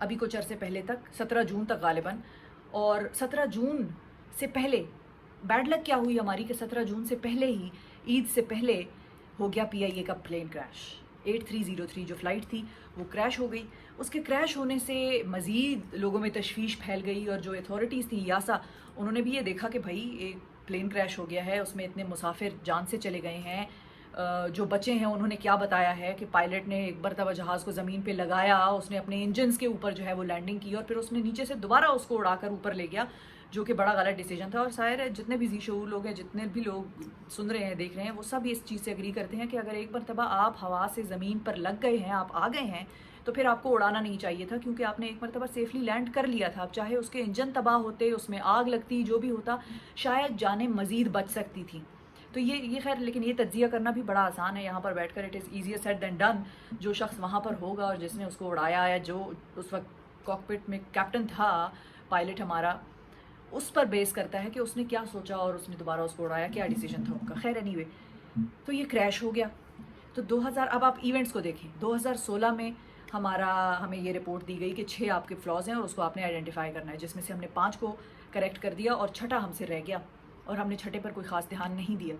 ابھی کچھ عرصے پہلے تک 17 جون تک غالباً، اور 17 جون سے پہلے بیڈ لک کیا ہوئی ہماری کہ 17 جون سے پہلے ہی، عید سے پہلے، ہو گیا پی آئی اے کا پلین کریش. 8303 جو فلائٹ تھی وہ کریش ہو گئی. اس کے کریش ہونے سے مزید لوگوں میں تشویش پھیل گئی، اور جو اتھارٹیز تھیں یاسا، انہوں نے بھی یہ دیکھا کہ بھائی ایک پلین کریش ہو گیا ہے، اس میں اتنے مسافر جان سے چلے گئے ہیں. جو بچے ہیں انہوں نے کیا بتایا ہے کہ پائلٹ نے ایک مرتبہ جہاز کو زمین پہ لگایا، اس نے اپنے انجنز کے اوپر جو ہے وہ لینڈنگ کی، اور پھر اس نے نیچے سے دوبارہ اس کو اڑا کر اوپر لے گیا، جو کہ بڑا غلط ڈیسیجن تھا. اور ظاہر جتنے بھی ذی شعور لوگ ہیں، جتنے بھی لوگ سن رہے ہیں، دیکھ رہے ہیں، وہ سب اس چیز سے اگری کرتے ہیں کہ اگر ایک مرتبہ آپ ہوا سے زمین پر لگ گئے ہیں، آپ آ گئے ہیں، تو پھر آپ کو اڑانا نہیں چاہیے تھا، کیونکہ آپ نے ایک مرتبہ سیفلی لینڈ کر لیا تھا. اب چاہے اس کے انجن تباہ ہوتے، اس میں آگ لگتی، جو بھی ہوتا، شاید جانیں مزید بچ سکتی تھی. تو یہ خیر، لیکن یہ تجزیہ کرنا بھی بڑا آسان ہے یہاں پر بیٹھ کر. It is easier said than done. جو شخص وہاں پر ہوگا اور جس نے اس کو اڑایا، یا جو اس وقت کاکپٹ میں کیپٹن تھا، پائلٹ ہمارا، اس پر بیس کرتا ہے کہ اس نے کیا سوچا اور اس نے دوبارہ اس کو اڑایا، کیا ڈیسیجن تھا ان کا. خیر اینی وے، تو یہ کریش ہو گیا. تو 2000، اب آپ ایونٹس کو دیکھیں، 2016 میں ہمیں یہ رپورٹ دی گئی کہ 6 آپ کے فلاز ہیں اور اس کو آپ نے آئیڈینٹیفائی کرنا ہے، جس میں سے ہم نے 5 کو کریکٹ کر دیا اور 6ٹھا ہم سے رہ گیا، اور ہم نے 6ٹھے پر کوئی خاص دھیان نہیں دیا.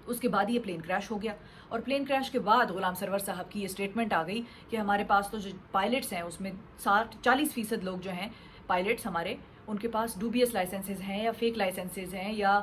اس کے بعد یہ پلین کریش ہو گیا، اور پلین کریش کے بعد غلام سرور صاحب کی یہ اسٹیٹمنٹ آ گئی کہ ہمارے پاس تو جو پائلٹس ہیں اس میں 40% لوگ جو ہیں پائلٹس ہمارے، ان کے پاس ڈوبیس لائسنسز ہیں، یا فیک لائسنسز ہیں، یا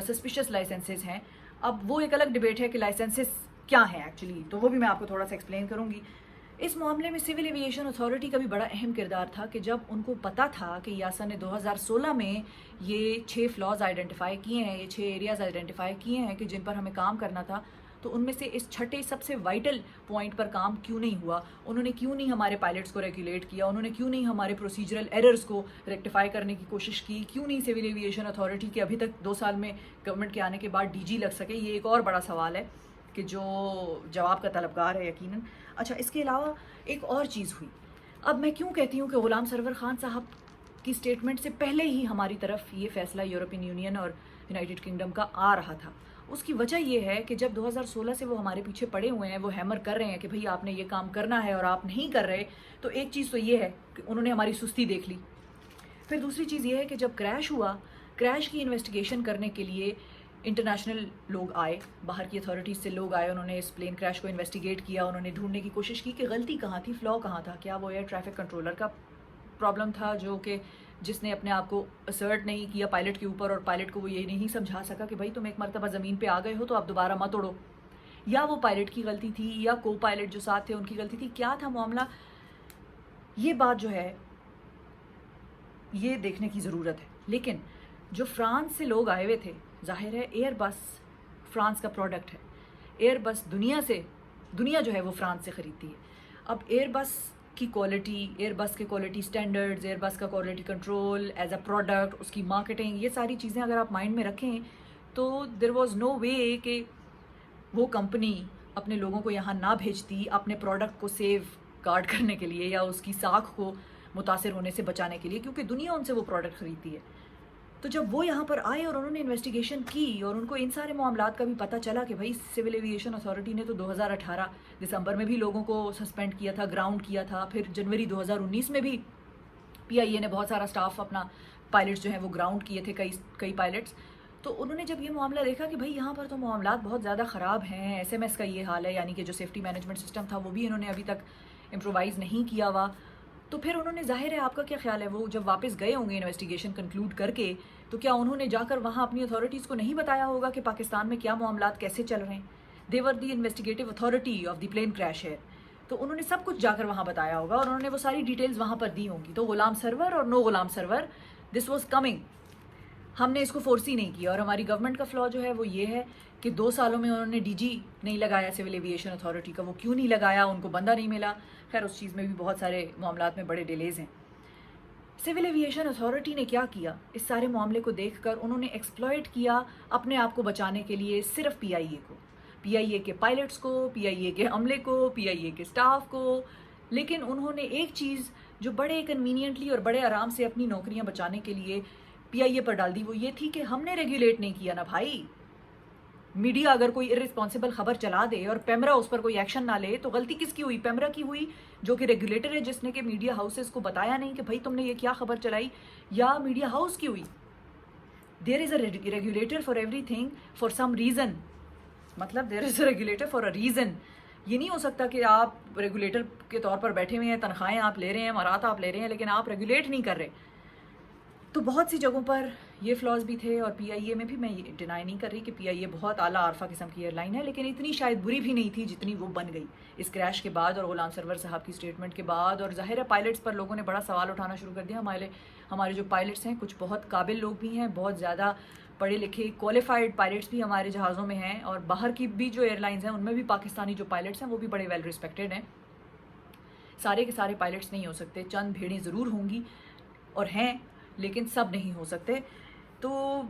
سسپیشس لائسنسز ہیں. اب وہ ایک الگ ڈبیٹ ہے کہ لائسنسز کیا ہیں ایکچولی، تو وہ بھی میں آپ کو تھوڑا سا ایکسپلین کروں گی. اس معاملے میں سول ایویشن اتھارٹی کا بھی بڑا اہم کردار تھا کہ جب ان کو پتہ تھا کہ یاسا نے 2016 میں یہ 6 فلاز آئیڈینٹیفائی کیے ہیں، یہ 6 ایریاز آئیڈینٹیفائی کیے ہیں کہ جن پر ہمیں کام کرنا تھا، تو ان میں سے اس 6ٹھے سب سے وائٹل پوائنٹ پر کام کیوں نہیں ہوا؟ انہوں نے کیوں نہیں ہمارے پائلٹس کو ریگولیٹ کیا؟ انہوں نے کیوں نہیں ہمارے پروسیجرل ایررز کو ریکٹیفائی کرنے کی کوشش کی؟ کیوں نہیں سول ایویشن اتھارٹی کے ابھی تک 2 سال میں گورنمنٹ کے آنے کے بعد ڈی جی لگ سکے؟ یہ ایک اور بڑا سوال ہے کہ جو جواب کا طلبگار ہے یقیناً. اچھا، اس کے علاوہ ایک اور چیز ہوئی. اب میں کیوں کہتی ہوں کہ غلام سرور خان صاحب کی سٹیٹمنٹ سے پہلے ہی ہماری طرف یہ فیصلہ یورپین یونین اور یونائٹڈ کنگڈم کا آ رہا تھا؟ اس کی وجہ یہ ہے کہ جب 2016 سے وہ ہمارے پیچھے پڑے ہوئے ہیں، وہ ہیمر کر رہے ہیں کہ بھئی آپ نے یہ کام کرنا ہے اور آپ نہیں کر رہے، تو ایک چیز تو یہ ہے کہ انہوں نے ہماری سستی دیکھ لی. پھر دوسری چیز یہ ہے کہ جب کریش ہوا، کریش کی انویسٹیگیشن کرنے کے لیے انٹرنیشنل لوگ آئے، باہر کی اتھارٹیز سے لوگ آئے، انہوں نے اس پلین کریش کو انویسٹیگیٹ کیا، انہوں نے ڈھونڈنے کی کوشش کی کہ غلطی کہاں تھی، فلا کہاں تھا. کیا وہ ایئر ٹریفک کنٹرولر کا پرابلم تھا، جس نے اپنے آپ کو اسرٹ نہیں کیا پائلٹ کے اوپر، اور پائلٹ کو وہ یہ نہیں سمجھا سکا کہ بھائی تم ایک مرتبہ زمین پہ آ گئے ہو تو آپ دوبارہ مت اڑو؟ یا وہ پائلٹ کی غلطی تھی، یا کو پائلٹ جو ساتھ تھے ان کی غلطی تھی؟ کیا تھا معاملہ؟ یہ بات جو ہے یہ دیکھنے کی ضرورت ہے. لیکن جو فرانس سے لوگ آئے ہوئے تھے، ظاہر ہے ایئر بس فرانس کا پروڈکٹ ہے. ایئر بس دنیا جو ہے وہ فرانس سے خریدتی ہے. اب ایئر بس کی کوالٹی، ایئر بس کے کوالٹی سٹینڈرڈز، ایئر بس کا quality control as a product, اس کی مارکیٹنگ، یہ ساری چیزیں اگر آپ مائنڈ میں رکھیں تو دیر واز نو وے کہ وہ کمپنی اپنے لوگوں کو یہاں نہ بھیجتی اپنے پروڈکٹ کو سیو گارڈ کرنے کے لیے، یا اس کی ساکھ کو متاثر ہونے سے بچانے کے لیے، کیونکہ دنیا ان سے وہ پروڈکٹ خریدتی ہے. تو جب وہ یہاں پر آئے اور انہوں نے انویسٹیگیشن کی اور ان کو ان سارے معاملات کا بھی پتہ چلا کہ بھائی سول ایویشن اتھارٹی نے تو 2018 دسمبر میں بھی لوگوں کو سسپینڈ کیا تھا، گراؤنڈ کیا تھا، پھر جنوری 2019 میں بھی پی آئی اے نے بہت سارا سٹاف اپنا، پائلٹس جو ہیں وہ گراؤنڈ کیے تھے، کئی پائلٹس. تو انہوں نے جب یہ معاملہ دیکھا کہ بھائی یہاں پر تو معاملات بہت زیادہ خراب ہیں، ایس ایم ایس کا یہ حال ہے، یعنی کہ جو سیفٹی مینجمنٹ سسٹم تھا وہ بھی انہوں نے ابھی تک امپرووائز نہیں کیا ہوا، تو پھر انہوں نے، ظاہر ہے آپ کا کیا خیال ہے، وہ جب واپس گئے ہوں گے انویسٹیگیشن کنکلوڈ کر کے، تو کیا انہوں نے جا کر وہاں اپنی اتھارٹیز کو نہیں بتایا ہوگا کہ پاکستان میں کیا معاملات کیسے چل رہے ہیں؟ They were the investigative authority of the plane crash ہے، تو انہوں نے سب کچھ جا کر وہاں بتایا ہوگا، اور انہوں نے وہ ساری ڈیٹیلز وہاں پر دی ہوں گی. تو غلام سرور اور نو Ghulam Sarwar, this was coming. ہم نے اس کو فورس ہی نہیں کیا، اور ہماری گورنمنٹ کا فلا جو ہے وہ یہ ہے کہ 2 سالوں میں انہوں نے ڈی جی نہیں لگایا سول ایویشن اتھارٹی کا. وہ کیوں نہیں لگایا؟ ان کو بندہ نہیں ملا. خیر اس چیز میں بھی بہت سارے معاملات میں بڑے ڈیلیز ہیں. سول ایویشن اتھارٹی نے کیا کیا؟ اس سارے معاملے کو دیکھ کر انہوں نے ایکسپلائٹ کیا اپنے آپ کو بچانے کے لیے صرف پی آئی اے کو، پی آئی اے کے پائلٹس کو، پی آئی اے کے عملے کو، پی آئی اے کے سٹاف کو. لیکن انہوں نے ایک چیز جو بڑے کنوینئنٹلی اور بڑے آرام سے اپنی نوکریاں بچانے کے لیے پی آئی اے پر ڈال دی، وہ یہ تھی کہ ہم نے ریگولیٹ نہیں کیا نا بھائی. میڈیا اگر کوئی irresponsible خبر چلا دے اور پیمرا اس پر کوئی ایکشن نہ لے تو غلطی کس کی ہوئی؟ پیمرا کی ہوئی، جو کہ ریگولیٹر ہے، جس نے کہ میڈیا ہاؤسز کو بتایا نہیں کہ بھائی تم نے یہ کیا خبر چلائی، یا میڈیا ہاؤس کی ہوئی؟ There is a regulator for everything for some reason, مطلب there is a regulator for a reason. یہ نہیں ہو سکتا کہ آپ ریگولیٹر کے طور پر بیٹھے ہوئے ہیں، تنخواہیں آپ لے رہے ہیں، مرات آپ لے رہے ہیں، لیکن آپ ریگولیٹ نہیں کر رہے. تو بہت سی جگہوں پر یہ فلاز بھی تھے، اور پی آئی اے میں بھی میں یہ ڈینائی نہیں کر رہی کہ پی آئی اے بہت اعلیٰ عارفہ قسم کی ایئر لائن ہے، لیکن اتنی شاید بری بھی نہیں تھی جتنی وہ بن گئی اس کریش کے بعد اور غلام سرور صاحب کی اسٹیٹمنٹ کے بعد. اور ظاہر ہے پائلٹس پر لوگوں نے بڑا سوال اٹھانا شروع کر دیا. ہمارے جو پائلٹس ہیں کچھ بہت قابل لوگ بھی ہیں، بہت زیادہ پڑھے لکھے کوالیفائڈ پائلٹس بھی ہمارے جہازوں میں ہیں، اور باہر کی بھی جو ایئر لائنز ہیں ان میں بھی پاکستانی جو پائلٹس ہیں وہ بھی بڑے ویل ریسپیکٹڈ ہیں. سارے کے سارے پائلٹس نہیں ہو سکتے، چند بھیڑیں ضرور ہوں گی اور ہیں، لیکن سب نہیں ہو سکتے. تو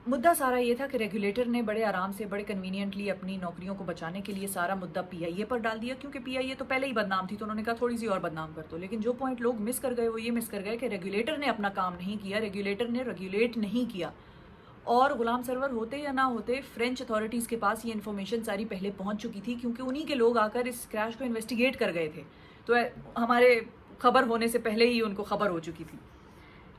مدعا سارا یہ تھا کہ ریگولیٹر نے بڑے آرام سے، بڑے کنوینئنٹلی اپنی نوکریوں کو بچانے کے لیے سارا مدعا پی آئی اے پر ڈال دیا، کیونکہ پی آئی اے تو پہلے ہی بدنام تھی، تو انہوں نے کہا تھوڑی سی اور بدنام کر دو. لیکن جو پوائنٹ لوگ مس کر گئے وہ یہ مس کر گئے کہ ریگولیٹر نے اپنا کام نہیں کیا، ریگولیٹر نے ریگولیٹ نہیں کیا. اور غلام سرور ہوتے یا نہ ہوتے، فرینچ اتھارٹیز کے پاس یہ انفارمیشن ساری پہلے پہنچ چکی تھی، کیونکہ انہی کے لوگ آ کر اس کریش کو انویسٹیگیٹ کر گئے تھے. تو ہمارے خبر ہونے سے پہلے ہی ان کو خبر ہو چکی تھی.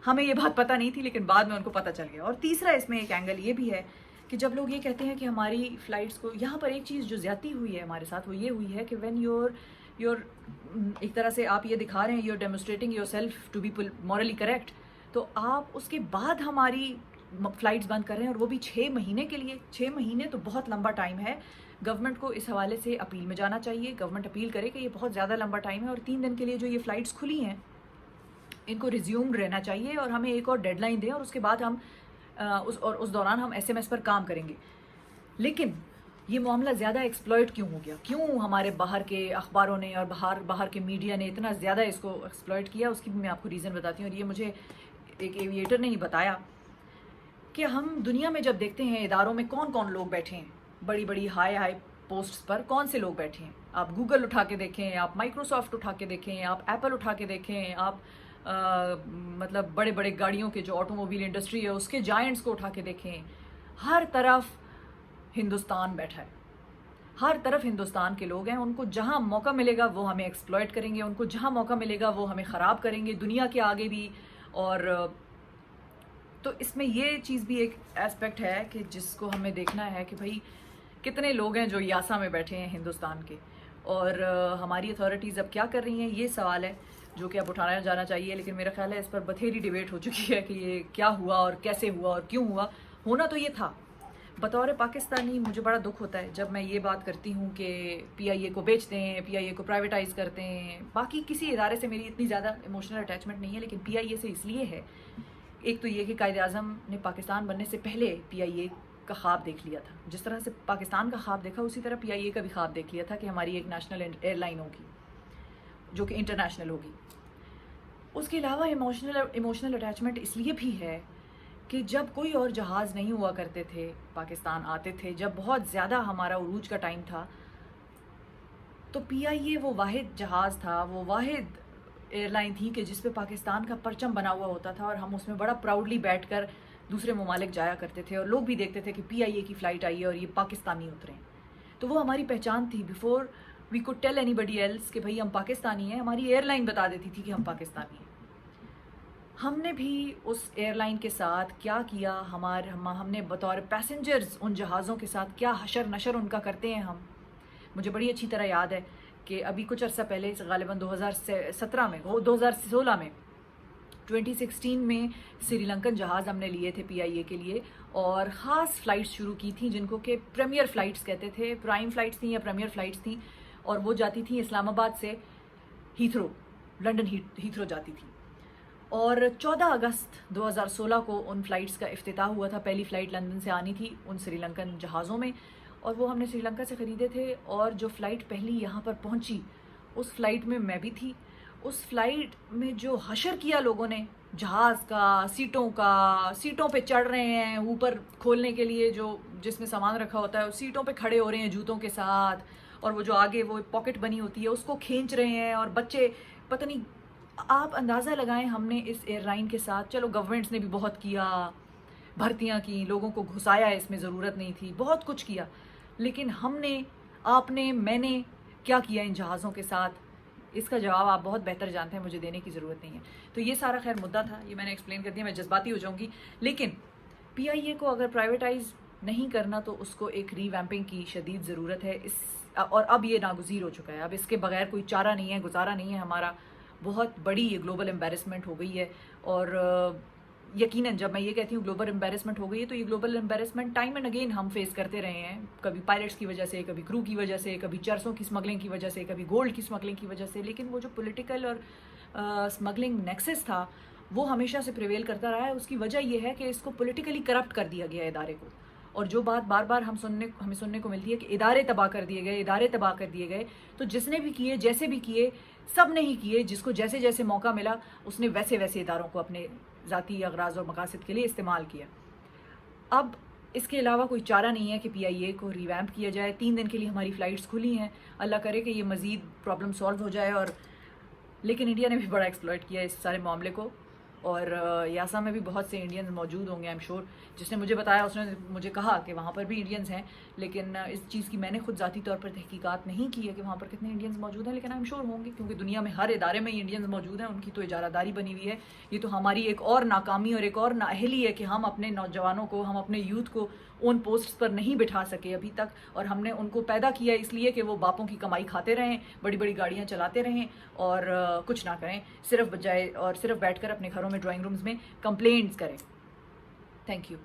ہمیں یہ بات پتہ نہیں تھی، لیکن بعد میں ان کو پتہ چل گیا. اور تیسرا اس میں ایک اینگل یہ بھی ہے کہ جب لوگ یہ کہتے ہیں کہ ہماری فلائٹس کو، یہاں پر ایک چیز جو زیادتی ہوئی ہے ہمارے ساتھ وہ یہ ہوئی ہے کہ وین یور ایک طرح سے آپ یہ دکھا رہے ہیں، you're demonstrating yourself to be morally correct, تو آپ اس کے بعد ہماری فلائٹس بند کر رہے ہیں، اور وہ بھی 6 مہینے کے لیے. 6 مہینے تو بہت لمبا ٹائم ہے. گورنمنٹ کو اس حوالے سے اپیل میں جانا چاہیے، گورنمنٹ اپیل کرے کہ یہ بہت زیادہ لمبا ٹائم ہے، اور 3 دن کے لیے جو یہ فلائٹس کھلی ہیں ان کو ریزیوم رہنا چاہیے، اور ہمیں ایک اور ڈیڈ لائن دیں، اور اس کے بعد ہم اس دوران ہم ایس ایم ایس پر کام کریں گے. لیکن یہ معاملہ زیادہ ایکسپلائٹ کیوں ہو گیا؟ کیوں ہمارے باہر کے اخباروں نے اور باہر کے میڈیا نے اتنا زیادہ اس کو ایکسپلائٹ کیا؟ اس کی بھی میں آپ کو ریزن بتاتی ہوں. اور یہ مجھے ایک ایویٹر نے ہی بتایا کہ ہم دنیا میں جب دیکھتے ہیں اداروں میں کون کون لوگ بیٹھے ہیں، بڑی بڑی ہائی پوسٹس پر کون سے لوگ بیٹھے ہیں. آپ گوگل اٹھا کے دیکھیں، آپ مائکروسافٹ اٹھا کے دیکھیں، آپ ایپل اٹھا کے دیکھیں، آپ مطلب بڑے بڑے گاڑیوں کے جو آٹو موبائل انڈسٹری ہے اس کے جائنٹس کو اٹھا کے دیکھیں. ہر طرف ہندوستان بیٹھا ہے، ہر طرف ہندوستان کے لوگ ہیں. ان کو جہاں موقع ملے گا وہ ہمیں ایکسپلائٹ کریں گے، ان کو جہاں موقع ملے گا وہ ہمیں خراب کریں گے دنیا کے آگے بھی. اور تو اس میں یہ چیز بھی ایک اسپیکٹ ہے کہ جس کو ہمیں دیکھنا ہے کہ بھائی کتنے لوگ ہیں جو یاسا میں بیٹھے ہیں ہندوستان کے، اور ہماری اتھارٹیز اب کیا کر رہی ہیں. یہ سوال ہے جو کہ اب اٹھایا جانا چاہیے، لیکن میرا خیال ہے اس پر بتھیری ڈیبیٹ ہو چکی ہے کہ یہ کیا ہوا اور کیسے ہوا اور کیوں ہوا. ہونا تو یہ تھا. بطور پاکستانی مجھے بڑا دکھ ہوتا ہے جب میں یہ بات کرتی ہوں کہ پی آئی اے کو بیچتے ہیں، پی آئی اے کو پرائیویٹائز کرتے ہیں. باقی کسی ادارے سے میری اتنی زیادہ ایموشنل اٹیچمنٹ نہیں ہے، لیکن پی آئی اے سے اس لیے ہے. ایک تو یہ کہ قائد اعظم نے پاکستان بننے سے پہلے پی آئی اے کا خواب دیکھ لیا تھا. جس طرح سے پاکستان کا خواب دیکھا اسی طرح پی آئی اے کا بھی خواب دیکھ لیا تھا کہ ہماری ایک نیشنل ایئر لائن ہوگی جو کہ انٹرنیشنل ہوگی. اس کے علاوہ ایموشنل اٹیچمنٹ اس لیے بھی ہے کہ جب کوئی اور جہاز نہیں ہوا کرتے تھے پاکستان آتے تھے، جب بہت زیادہ ہمارا عروج کا ٹائم تھا، تو پی آئی اے وہ واحد جہاز تھا، وہ واحد ایئر لائن تھی کہ جس پہ پاکستان کا پرچم بنا ہوا ہوتا تھا، اور ہم اس میں بڑا پراؤڈلی بیٹھ کر دوسرے ممالک جایا کرتے تھے، اور لوگ بھی دیکھتے تھے کہ پی آئی اے کی فلائٹ آئی ہے اور یہ پاکستانی اترے ہیں. تو وہ ہماری پہچان تھی. Before we could tell anybody else کہ بھائی ہم پاکستانی ہیں، ہماری ایئر لائن بتا دیتی تھی کہ ہم پاکستانی ہیں. ہم نے بھی اس ایئر لائن کے ساتھ کیا کیا، ہم نے بطور پیسنجرز ان جہازوں کے ساتھ کیا حشر نشر ان کا کرتے ہیں. مجھے بڑی اچھی طرح یاد ہے کہ ابھی کچھ عرصہ پہلے، غالباً 2016 میں 2016 میں سری لنکن جہاز ہم نے لیے تھے پی آئی اے کے لیے، اور خاص فلائٹس شروع کی تھیں جن کو کہ پریمیئر فلائٹس کہتے تھے. پرائم فلائٹس تھیں یا پریمیئر فلائٹس تھیں، اور وہ جاتی تھیں اسلام آباد سے ہیتھرو، لنڈن ہیتھرو جاتی تھی. اور 14 اگست 2016 کو ان فلائٹس کا افتتاح ہوا تھا. پہلی فلائٹ لندن سے آنی تھی ان سری لنکن جہازوں میں، اور وہ ہم نے سری لنکا سے خریدے تھے. اور جو فلائٹ پہلی یہاں پر پہنچی اس فلائٹ میں میں بھی تھی. اس فلائٹ میں جو حشر کیا لوگوں نے جہاز کا، سیٹوں پہ چڑھ رہے ہیں اوپر کھولنے کے لیے جو جس میں سامان رکھا ہوتا ہے، سیٹوں پہ کھڑے ہو رہے ہیں جوتوں کے ساتھ، اور وہ جو آگے وہ پاکٹ بنی ہوتی ہے اس کو کھینچ رہے ہیں، اور بچے پتہ نہیں. آپ اندازہ لگائیں ہم نے اس ایئر لائن کے ساتھ، چلو گورنمنٹس نے بھی بہت کیا، بھرتیاں کی, لوگوں کو گھسایا, اس میں ضرورت نہیں تھی, بہت کچھ کیا, لیکن ہم نے, آپ نے, میں نے کیا کیا ان جہازوں کے ساتھ, اس کا جواب آپ بہت بہتر جانتے ہیں, مجھے دینے کی ضرورت نہیں ہے. تو یہ سارا خیر مدعا تھا, یہ میں نے ایکسپلین کر دیا. میں جذباتی ہو جاؤں گی, لیکن پی آئی اے کو اگر پرائیویٹائز نہیں کرنا تو اس کو ایک ری ویمپنگ کی شدید ضرورت ہے. اور اب یہ ناگزیر ہو چکا ہے, اب اس کے بغیر کوئی چارہ نہیں ہے, گزارا نہیں ہے ہمارا. بہت بڑی یہ گلوبل امبیرسمنٹ ہو گئی ہے, اور یقیناً جب میں یہ کہتی ہوں گلوبل امبیرسمنٹ ہو گئی ہے تو یہ global embarrassment time and again ہم فیس کرتے رہے ہیں, کبھی پائلٹس کی وجہ سے, کبھی کرو کی وجہ سے, کبھی چرسوں کی اسمگلنگ کی وجہ سے, کبھی گولڈ کی اسمگلنگ کی وجہ سے. لیکن وہ جو پولیٹیکل اور اسمگلنگ نیکسس تھا وہ ہمیشہ سے پریویل کرتا رہا ہے. اس کی وجہ یہ ہے کہ اس کو پولیٹیکلی کرپٹ کر دیا گیا ہے ادارے کو. اور جو بات بار بار ہمیں سننے کو ملتی ہے کہ ادارے تباہ کر دیے گئے, ادارے تباہ کر دیے گئے, تو جس نے بھی کیے, جیسے بھی کیے, سب نے ہی کیے. جس کو جیسے جیسے موقع ملا اس نے ویسے ویسے اداروں کو اپنے ذاتی اغراض اور مقاصد کے لیے استعمال کیا. اب اس کے علاوہ کوئی چارہ نہیں ہے کہ پی آئی اے کو ریویمپ کیا جائے. 3 دن کے لیے ہماری فلائٹس کھلی ہیں, اللہ کرے کہ یہ مزید پرابلم سالو ہو جائے. اور لیکن انڈیا نے بھی بڑا ایکسپلائٹ کیا اس سارے معاملے کو, اور یاسا میں بھی بہت سے انڈینز موجود ہوں گے آئی ایم شور. جس نے مجھے بتایا اس نے مجھے کہا کہ وہاں پر بھی انڈینز ہیں, لیکن اس چیز کی میں نے خود ذاتی طور پر تحقیقات نہیں کی ہے کہ وہاں پر کتنے انڈینز موجود ہیں, لیکن آئی ایم شور ہوں گے, کیونکہ دنیا میں ہر ادارے میں انڈینز موجود ہیں. ان کی تو اجارہ داری بنی ہوئی ہے. یہ تو ہماری ایک اور ناکامی اور ایک اور نااہلی ہے کہ ہم اپنے نوجوانوں کو, ہم اپنے یوتھ کو اون پوسٹس پر نہیں بٹھا سکے ابھی تک. اور ہم نے ان کو پیدا کیا اس لیے کہ وہ باپوں کی کمائی کھاتے رہیں, بڑی بڑی گاڑیاں چلاتے رہیں اور کچھ نہ کریں, صرف بیٹھ کر اپنے گھروں میں ڈرائنگ رومز میں کمپلینٹس کریں. Thank you.